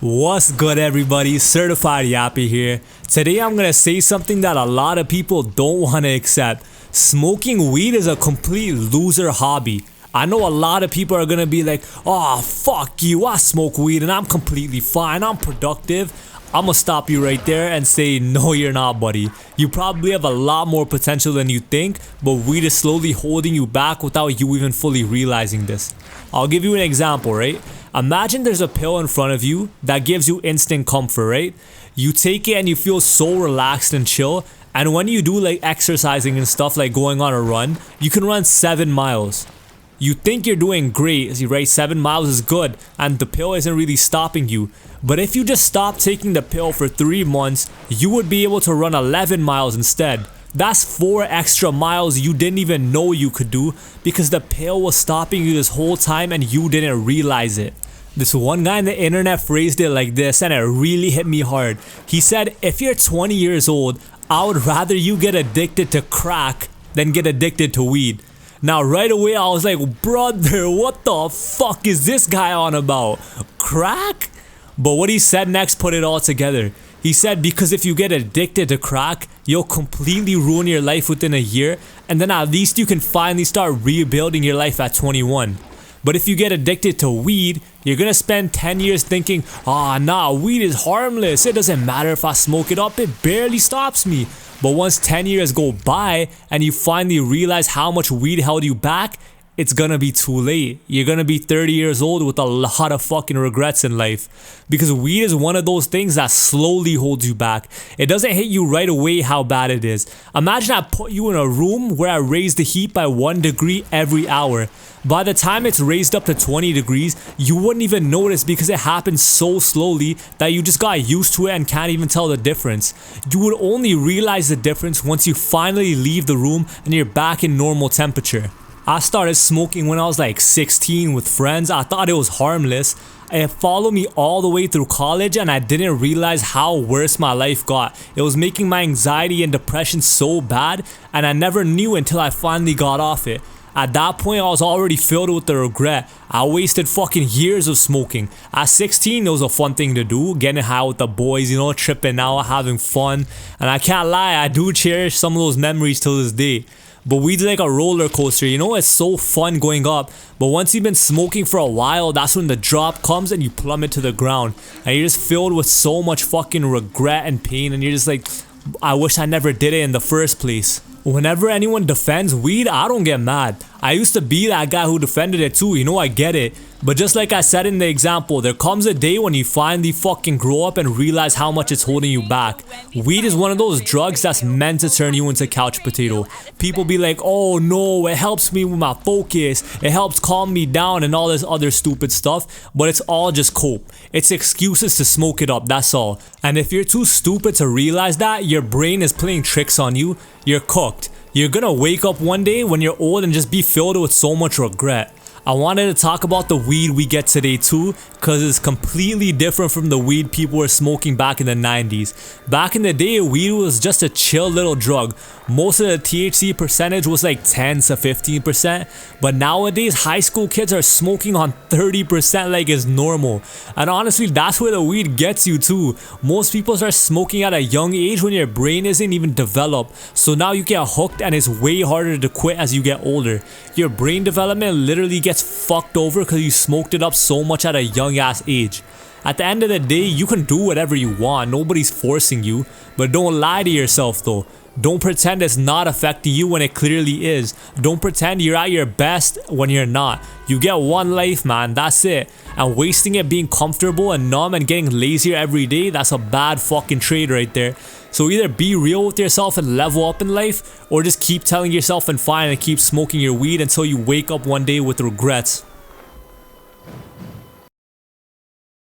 What's good, everybody? Certified Yappy here. Today I'm gonna say something that a lot of people don't want to accept. Smoking weed is a complete loser hobby. I know a lot of people are gonna be like, oh fuck you, I smoke weed and I'm completely fine, I'm productive. I'm gonna stop you right there and say, no you're not, buddy. You probably have a lot more potential than you think, but weed is slowly holding you back without you even fully realizing this. I'll give you an example, right? Imagine there's a pill in front of you that gives you instant comfort, right? You take it and you feel so relaxed and chill, and when you do like exercising and stuff, like going on a run, you can run 7 miles. You think you're doing great, right? 7 miles is good and the pill isn't really stopping you. But if you just stop taking the pill for 3 months, you would be able to run 11 miles instead. That's 4 extra miles you didn't even know you could do because the pill was stopping you this whole time and you didn't realize it. This one guy on the internet phrased it like this and it really hit me hard. He said, if you're 20 years old, I would rather you get addicted to crack than get addicted to weed. Now right away I was like, brother, what the fuck is this guy on about? Crack? But what he said next put it all together. He said because if you get addicted to crack, you'll completely ruin your life within a year, and then at least you can finally start rebuilding your life at 21. But if you get addicted to weed, you're gonna spend 10 years thinking, nah, weed is harmless, it doesn't matter if I smoke it up, it barely stops me. But once 10 years go by and you finally realize how much weed held you back, it's gonna be too late. You're gonna be 30 years old with a lot of fucking regrets in life. Because weed is one of those things that slowly holds you back. It doesn't hit you right away how bad it is. Imagine I put you in a room where I raise the heat by 1 degree every hour. By the time it's raised up to 20 degrees, you wouldn't even notice because it happens so slowly that you just got used to it and can't even tell the difference. You would only realize the difference once you finally leave the room and you're back in normal temperature. I started smoking when I was like 16 with friends. I thought it was harmless. It followed me all the way through college and I didn't realize how worse my life got. It was making my anxiety and depression so bad and I never knew until I finally got off it. At that point, I was already filled with the regret. I wasted fucking years of smoking. At 16, it was a fun thing to do, getting high with the boys, tripping out, having fun. And I can't lie, I do cherish some of those memories till this day. But weed's like a roller coaster, it's so fun going up. But once you've been smoking for a while, that's when the drop comes and you plummet to the ground. And you're just filled with so much fucking regret and pain and you're just like, I wish I never did it in the first place. Whenever anyone defends weed, I don't get mad. I used to be that guy who defended it too, I get it. But just like I said in the example, there comes a day when you finally fucking grow up and realize how much it's holding you back. Weed is one of those drugs that's meant to turn you into couch potato. People be like, oh no, it helps me with my focus, it helps calm me down and all this other stupid stuff, but it's all just cope. It's excuses to smoke it up, that's all. And if you're too stupid to realize that, your brain is playing tricks on you, you're cooked. You're gonna wake up one day when you're old and just be filled with so much regret. I wanted to talk about the weed we get today too, cause it's completely different from the weed people were smoking back in the 90s. Back in the day, weed was just a chill little drug. Most of the THC percentage was like 10 to 15%, but nowadays high school kids are smoking on 30% like it's normal. And honestly, that's where the weed gets you too. Most people start smoking at a young age when your brain isn't even developed, so now you get hooked and it's way harder to quit as you get older. Your brain development literally gets fucked over because you smoked it up so much at a young ass age. At the end of the day, you can do whatever you want, nobody's forcing you, but don't lie to yourself though. Don't pretend it's not affecting you when it clearly is. Don't pretend you're at your best when you're not. You get one life, man, that's it. And wasting it being comfortable and numb and getting lazier every day, that's a bad fucking trade right there. So either be real with yourself and level up in life, or just keep telling yourself and fine and keep smoking your weed until you wake up one day with regrets.